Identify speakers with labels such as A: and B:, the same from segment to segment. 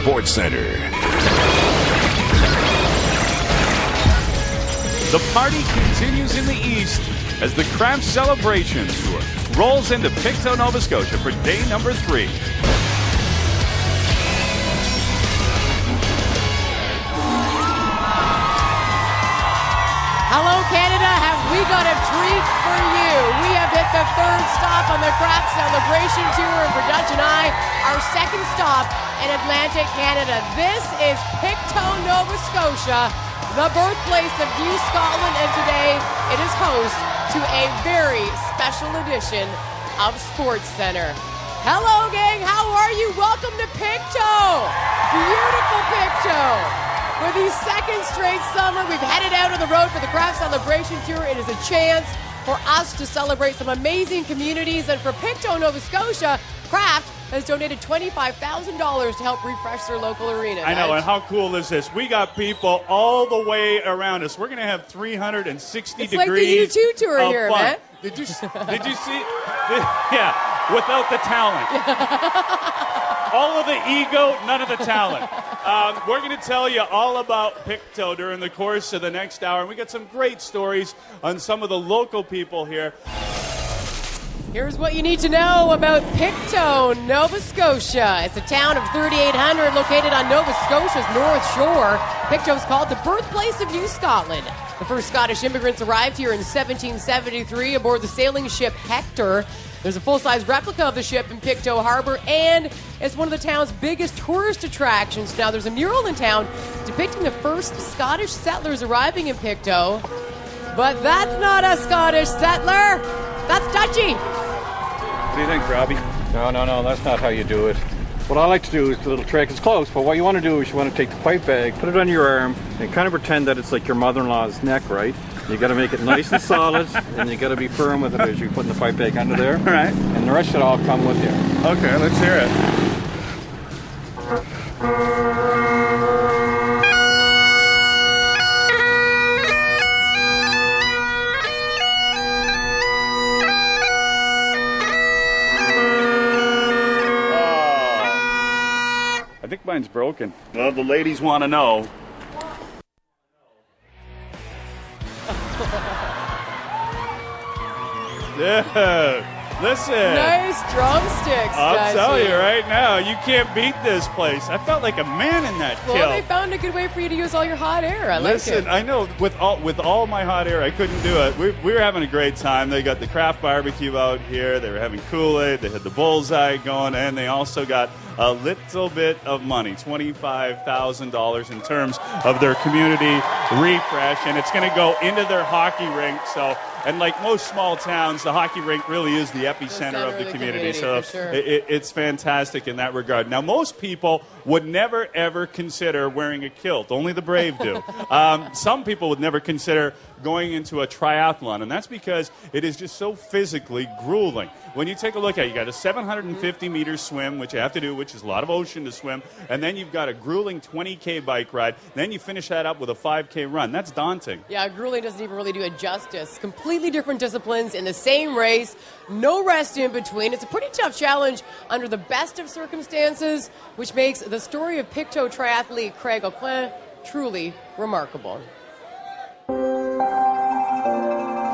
A: Sports Center.
B: The party continues in the East as the Kraft Celebration Tour rolls into Pictou, Nova Scotia for day number 3.
C: Hello, Canada. Have we got a treat for you? We have hit the third stop on the Kraft Celebration Tour, and for Dutch and I, our second stop in Atlantic Canada. This is Pictou, Nova Scotia, the birthplace of New Scotland, and today it is host to a very special edition of Sports Center. Hello, gang. How are you? Welcome to Pictou. Beautiful Pictou. For the second straight summer, we've headed out on the road for the Kraft Celebration Tour. It is a chance for us to celebrate some amazing communities. And for Pictou, Nova Scotia, Kraft has donated $25,000 to help refresh their local arena.
B: I know, and how cool is this? We got people all the way around us. We're going to have 360
C: it's
B: degrees
C: like the U2 tour
B: of
C: here,
B: fun.
C: man.
B: Did you see? Yeah, without the talent. All of the ego, none of the talent. We're going to tell you all about Pictou during the course of the next hour. And we got some great stories on some of the local people here.
C: Here's what you need to know about Pictou, Nova Scotia. It's a town of 3,800 located on Nova Scotia's North Shore. Pictou is called the birthplace of New Scotland. The first Scottish immigrants arrived here in 1773 aboard the sailing ship Hector. There's a full-size replica of the ship in Pictou Harbor, and it's one of the town's biggest tourist attractions. Now, there's a mural in town depicting the first Scottish settlers arriving in Pictou. But that's not a Scottish settler. That's Dutchy.
D: What do you think, Robbie? No, that's not how you do it. What I like to do is a little trick. It's close, but what you want to do is you want to take the pipe bag, put it on your arm, and kind of pretend that it's like your mother-in-law's neck, right? You got to make it nice and solid, and you got to be firm with it as you're putting the pipe bag under there.
B: All right.
D: And the rest should all come with you.
B: Okay, let's hear it. I think mine's broken. Well, the ladies want to know. Dude, listen.
C: Nice drumsticks,
B: I'll tell
C: Dutchy.
B: you right now, you can't beat this place. I felt like a man in that
C: Well,
B: kill.
C: they found a good way for you to use all your hot air. I like
B: Listen,
C: it.
B: I know with all my hot air, I couldn't do it. We were having a great time. They got the Kraft barbecue out here. They were having Kool-Aid. They had the bullseye going, and they also got a little bit of money, $25,000 in terms of their community refresh, and it's going to go into their hockey rink. So, and like most small towns, the hockey rink really is the epicenter of the community. So
C: for sure.
B: it's fantastic in that regard. Now, most people would never, ever consider wearing a kilt. Only the brave do. Some people would never consider going into a triathlon, and that's because it is just so physically grueling. When you take a look at it, you got a 750-meter swim, which you have to do, which is a lot of ocean to swim, and then you've got a grueling 20K bike ride. Then you finish that up with a 5K run. That's daunting.
C: Yeah, grueling doesn't even really do it justice. Completely different disciplines in the same race, no rest in between. It's a pretty tough challenge under the best of circumstances, which makes the story of Pictou triathlete Craig O'Quinn truly remarkable.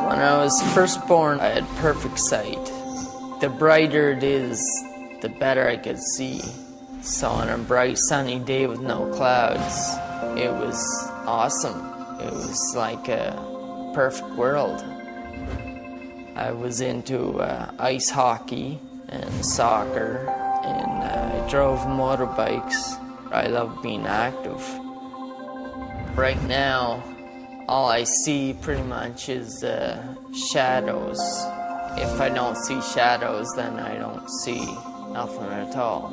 E: When I was first born, I had perfect sight. The brighter it is, the better I could see. So on a bright sunny day with no clouds, it was awesome. It was like a perfect world. I was into ice hockey and soccer, and I drove motorbikes. I love being active. Right now, all I see pretty much is shadows. If I don't see shadows, then I don't see nothing at all.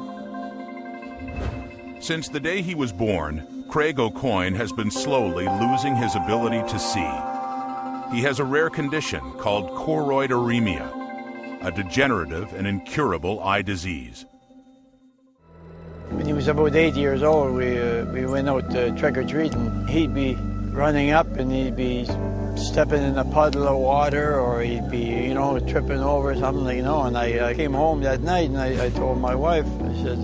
A: Since the day he was born, Craig O'Quinn has been slowly losing his ability to see. He has a rare condition called choroideremia, a degenerative and incurable eye disease.
F: When he was about 8 years old, we went out trick-or-treating. He'd be running up and he'd be stepping in a puddle of water, or he'd be, tripping over something, and I came home that night and I told my wife, I said,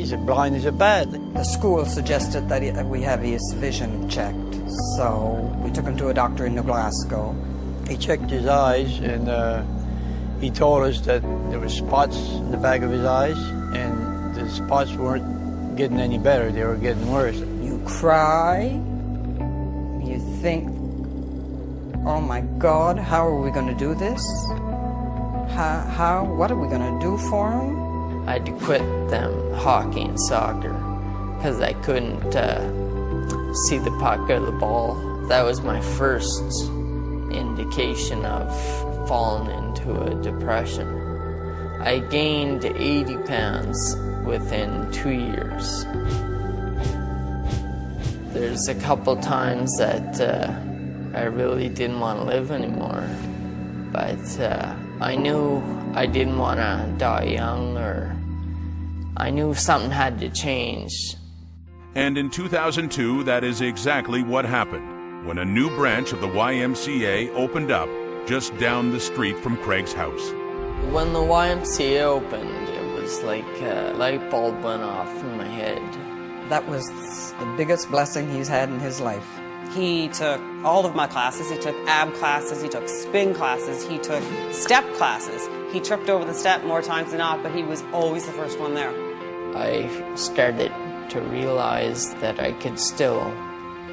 F: Is it blind? Is it bad?
G: The school suggested that we have his vision checked, so we took him to a doctor in New Glasgow.
F: He checked his eyes, and he told us that there were spots in the back of his eyes, and the spots weren't getting any better. They were getting worse.
G: You cry. You think, oh my God, how are we going to do this? What are we going to do for him?
E: I had to quit them hockey and soccer because I couldn't see the puck out of the ball. That was my first indication of falling into a depression. I gained 80 pounds within 2 years. There's a couple times that I really didn't want to live anymore, but I knew I didn't want to die young, or I knew something had to change.
A: And in 2002, that is exactly what happened, when a new branch of the YMCA opened up just down the street from Craig's house.
E: When the YMCA opened, it was like a light bulb went off in my head.
G: That was the biggest blessing he's had in his life.
H: He took all of my classes. He took ab classes, he took spin classes, he took step classes. He tripped over the step more times than not, but he was always the first one there.
E: I started to realize that I could still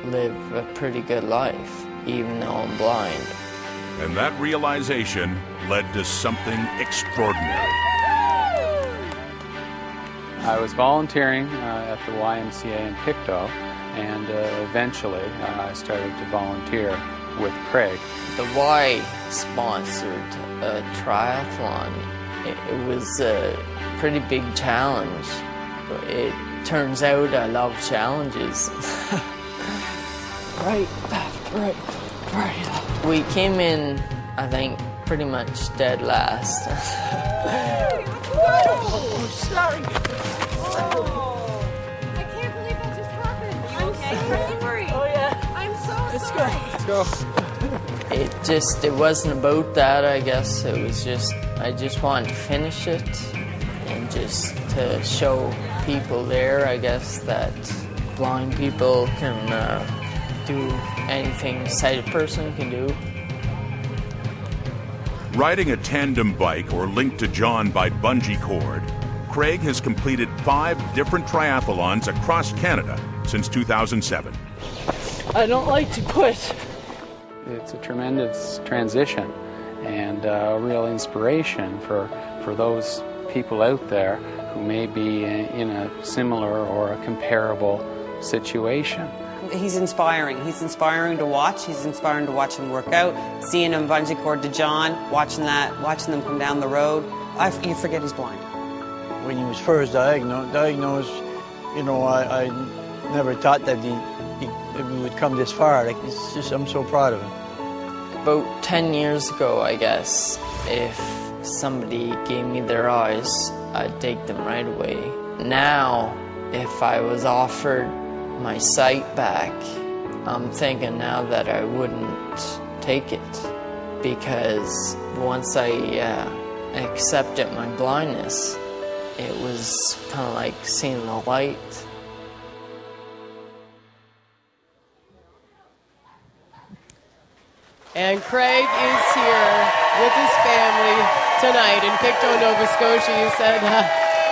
E: live a pretty good life, even though I'm blind.
A: And that realization led to something extraordinary.
D: I was volunteering at the YMCA in Pictou, and eventually I started to volunteer with Craig.
E: The Y sponsored a triathlon. It was a pretty big challenge. It turns out I love challenges. Right, left, right, right, left. We came in, I think, pretty much dead last.
C: Oh, sorry. Oh, I can't believe that just happened. I'm so sorry. Oh, yeah. I'm so sorry.
D: Let's go.
E: It wasn't about that, I guess. It was just, I just wanted to finish it and just to show people there, I guess, that blind people can do anything a sighted person can do.
A: Riding a tandem bike or linked to John by bungee cord, Craig has completed 5 different triathlons across Canada since 2007.
E: I don't like to quit.
D: It's a tremendous transition and a real inspiration for those people out there who may be in a similar or a comparable situation.
H: He's inspiring. He's inspiring to watch. He's inspiring to watch him work out. Seeing him bungee cord to John, watching them come down the road. You forget he's blind.
F: When he was first diagnosed, you know, I never thought that he would come this far. Like, it's just, I'm so proud of him.
E: About 10 years ago, I guess, if somebody gave me their eyes, I'd take them right away. Now, if I was offered my sight back, I'm thinking now that I wouldn't take it, because once I accepted my blindness, it was kind of like seeing the light.
C: And Craig is here with his family tonight in Pictou, Nova Scotia. You said,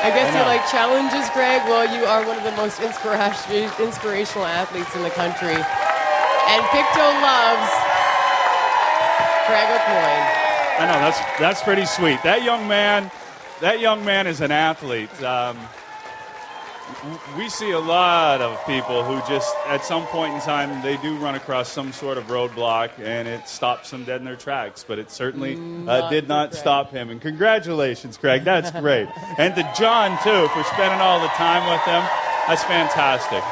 C: I guess you like challenges, Craig. Well, you are one of the most inspirational athletes in the country. And Pictou loves Craig O'Coin.
B: I know, that's pretty sweet. That young man is an athlete. We see a lot of people who just, at some point in time, they do run across some sort of roadblock, and it stops them dead in their tracks. But it certainly did not stop him. And congratulations, Craig. That's great. And to John, too, for spending all the time with him. That's fantastic.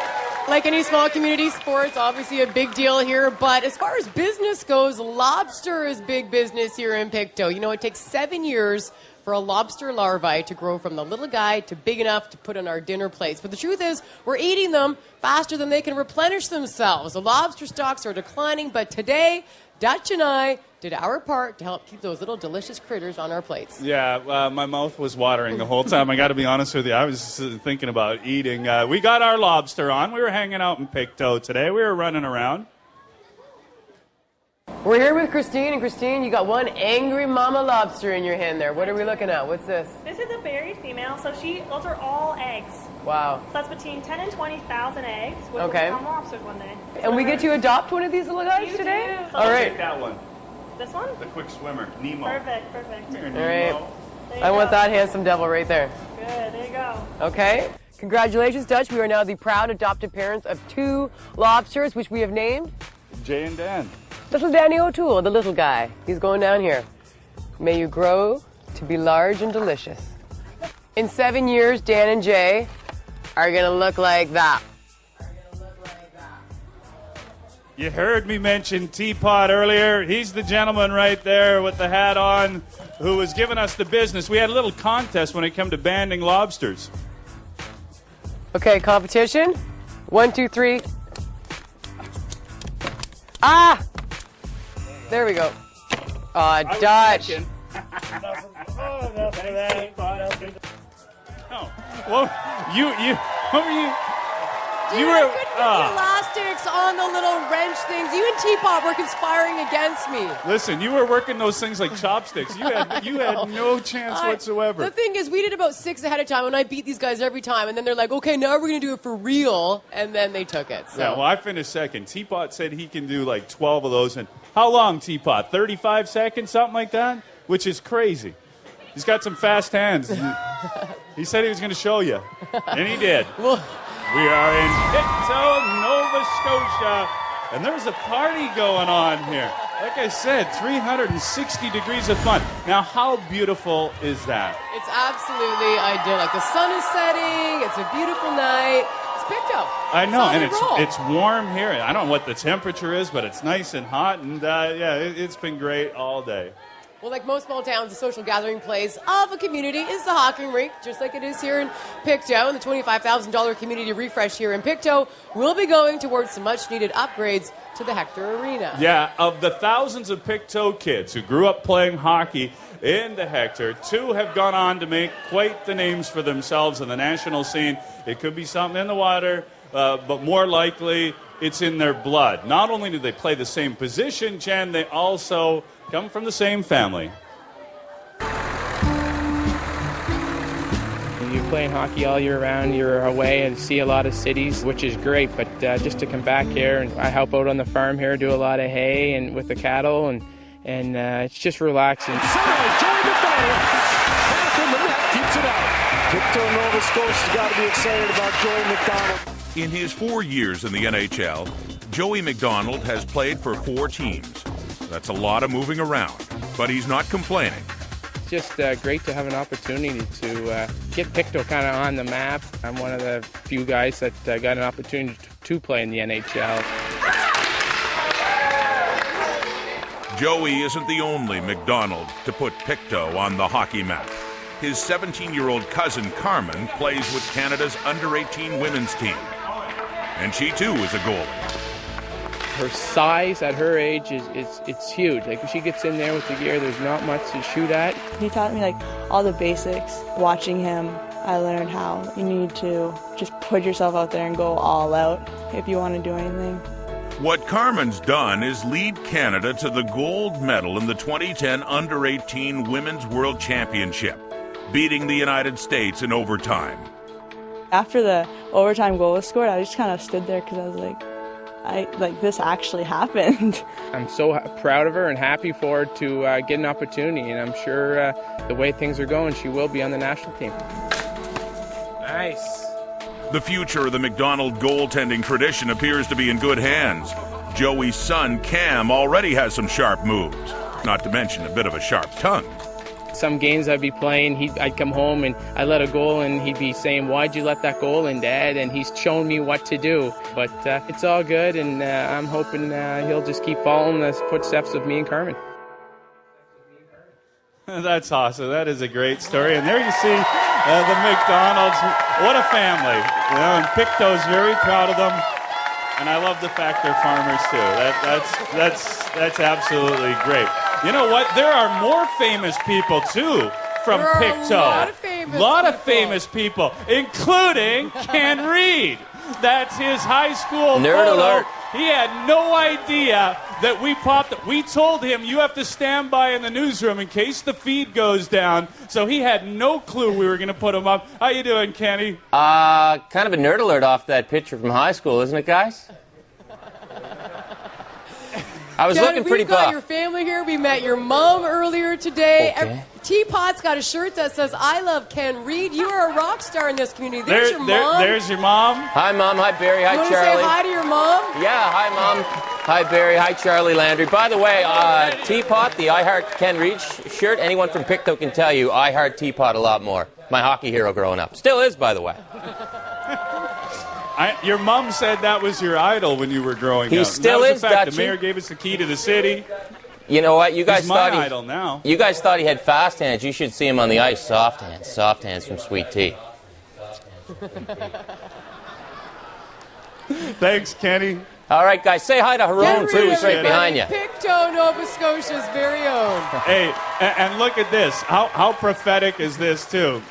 C: Like any small community, sports obviously a big deal here. But as far as business goes, lobster is big business here in Pictou. You know, it takes 7 years for a lobster larvae to grow from the little guy to big enough to put on our dinner plates. But the truth is, we're eating them faster than they can replenish themselves. The lobster stocks are declining, but today, Dutch and I did our part to help keep those little delicious critters on our plates.
B: Yeah, my mouth was watering the whole time. I got to be honest with you. I was thinking about eating. We got our lobster on. We were hanging out in Pictou today. We were running around.
C: We're here with Christine, and Christine, you got one angry mama lobster in your hand there. What are we looking at? What's this?
I: This is a buried female, so those are all eggs.
C: Wow.
I: So that's between 10 and 20,000 eggs, which will
C: Okay.
I: become lobsters one day.
C: And we get to adopt one of these little guys
I: You
C: today?
I: do. So
C: All right.
B: Take that one.
I: This one?
B: The quick swimmer, Nemo.
I: Perfect, perfect.
B: Here,
C: All
B: Nemo.
C: right.
I: There you
C: I want
I: go.
C: that handsome devil right there.
I: Good, there you go.
C: Okay. Congratulations, Dutch. We are now the proud adopted parents of 2 lobsters, which we have named
B: Jay and Dan.
C: Little Danny O'Toole, the little guy. He's going down here. May you grow to be large and delicious. In 7 years, Dan and Jay are going to look like that.
B: You heard me mention Teapot earlier. He's the gentleman right there with the hat on who was giving us the business. We had a little contest when it came to banding lobsters.
C: Okay, competition. 1, 2, 3. Ah! There we go. Dutch.
B: Oh, well, what were you?
C: Dude, I couldn't get the elastics on the little wrench things. You and Teapot were conspiring against me.
B: Listen, you were working those things like chopsticks. You had no chance whatsoever.
C: The thing is, we did about 6 ahead of time, and I beat these guys every time. And then they're like, okay, now we're going to do it for real. And then they took it. So.
B: Yeah, well, I finished second. Teapot said he can do like 12 of those. And how long, Teapot? 35 seconds, something like that? Which is crazy. He's got some fast hands. He said he was going to show you. And he did.
C: Well,
B: we are in Pictou, Nova Scotia, and there's a party going on here. Like I said, 360 degrees of fun. Now, how beautiful is that?
C: it's absolutely idyllic. The sun is setting. It's a beautiful night. It's Pictou.
B: I know, and
C: roll.
B: it's warm here. I don't know what the temperature is, but it's nice and hot, and it's been great all day.
C: Well, like most small towns, the social gathering place of a community is the hockey rink, just like it is here in Pictou. And the $25,000 community refresh here in Pictou will be going towards some much-needed upgrades to the Hector Arena.
B: Yeah, of the thousands of Pictou kids who grew up playing hockey in the Hector, 2 have gone on to make quite the names for themselves in the national scene. It could be something in the water, but more likely it's in their blood. Not only do they play the same position, Jen, they also come from the same family.
J: You're playing hockey all year round, you're away and see a lot of cities, which is great, but just to come back here, and I help out on the farm here, do a lot of hay and with the cattle, and it's just relaxing.
K: Joey McDonald, back in the net, keeps it out. Pictou, Nova Scotia's got to be excited about Joey McDonald.
A: In his 4 years in the NHL, Joey McDonald has played for 4 teams. That's a lot of moving around, but he's not complaining.
J: Just great to have an opportunity to get Pictou kind of on the map. I'm one of the few guys that got an opportunity to play in the NHL.
A: Joey isn't the only McDonald to put Pictou on the hockey map. His 17-year-old cousin Carmen plays with Canada's under-18 women's team. And she too is a goalie.
J: Her size at her age it's huge. Like when she gets in there with the gear, there's not much to shoot at.
L: He taught me like all the basics. Watching him, I learned how you need to just put yourself out there and go all out if you want to do anything.
A: What Carmen's done is lead Canada to the gold medal in the 2010 Under-18 Women's World Championship, beating the United States in overtime.
L: After the overtime goal was scored, I just kind of stood there because I was like, this actually happened.
J: I'm so proud of her and happy for her to get an opportunity, and I'm sure the way things are going, she will be on the national team. Nice.
A: The future of the McDonald goaltending tradition appears to be in good hands. Joey's son, Cam, already has some sharp moves, not to mention a bit of a sharp tongue.
J: Some games I'd be playing, I'd come home and I let a goal and he'd be saying, "Why'd you let that goal in, Dad?" And he's shown me what to do. But it's all good, and I'm hoping he'll just keep following the footsteps of me and Carmen.
B: That's awesome. That is a great story. And there you see the McDonalds. What a family. You know, and Pictou's very proud of them. And I love the fact they're farmers too. That's absolutely great. You know what? There are more famous people too from Pictou.
C: A lot of famous
B: people, including Ken Reed. That's his high school
M: Nerd
B: photo.
M: alert.
B: He had no idea that we popped it. We told him you have to stand by in the newsroom in case the feed goes down. So he had no clue we were going to put him up. How you doing, Kenny?
M: Kind of a nerd alert off that picture from high school, isn't it, guys? I was looking pretty
C: buff. We've got
M: buff.
C: your family here. We met your mom earlier today.
M: Okay.
C: Teapot's got a shirt that says, I love Ken Reed. You are a rock star in this community. There's your mom.
B: There's your mom.
M: Hi, Mom. Hi, Barry. Hi,
C: you want
M: Charlie.
C: to say hi to your mom?
M: Yeah, hi, Mom. Hi, Barry. Hi, Charlie Landry. By the way, Teapot, the I Heart Ken Reed shirt, anyone from Pictou can tell you I heart Teapot a lot more. My hockey hero growing up. Still is, by the way.
B: Your mom said that was your idol when you were growing up.
M: He still is,
B: The
M: Dutchie.
B: mayor gave us the key to the city.
M: You know what? You guys
B: He's
M: thought
B: my idol now.
M: You guys thought he had fast hands. You should see him on the ice. Soft hands from Sweet Tea.
B: Thanks, Kenny.
M: All right, guys, say hi to Haroon, too. He's right behind you.
C: Pictou, Nova Scotia's very own.
B: Hey, and look at this. How prophetic is this, too?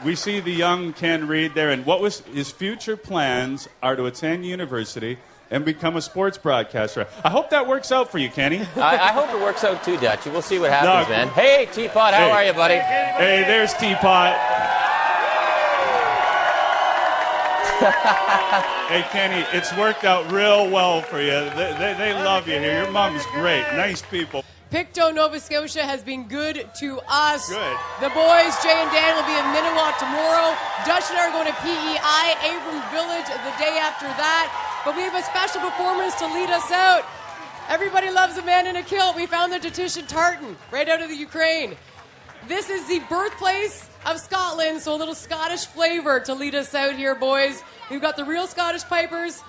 B: We see the young Ken Reed there, and what was his future plans are to attend university and become a sports broadcaster. I hope that works out for you, Kenny.
M: I hope it works out, too, Dutchie. We'll see what happens, man. Hey, Teapot, how are you, buddy?
B: Hey, there's Teapot. Hey, Kenny, it's worked out real well for you. They love you here. Your mom's great. Nice people.
C: Pictou, Nova Scotia has been good to us.
B: Good.
C: The boys, Jay and Dan, will be in Miniwak tomorrow. Dutch and I are going to PEI, Abram Village, the day after that. But we have a special performance to lead us out. Everybody loves a man in a kilt. We found the Titian tartan right out of the Ukraine. This is the birthplace of Scotland, so a little Scottish flavor to lead us out here, boys. We've got the real Scottish pipers.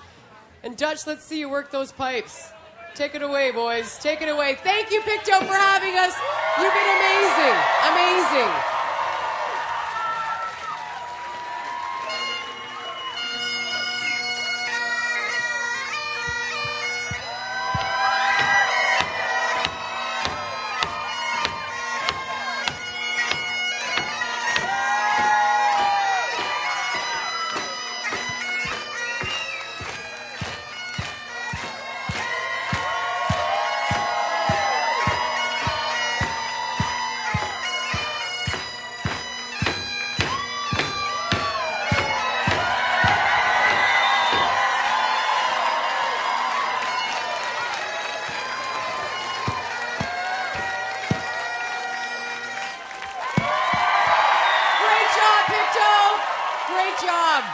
C: And Dutch, let's see you work those pipes. Take it away, boys. Take it away. Thank you, Pictou, for having us. You've been amazing. Amazing. Great job.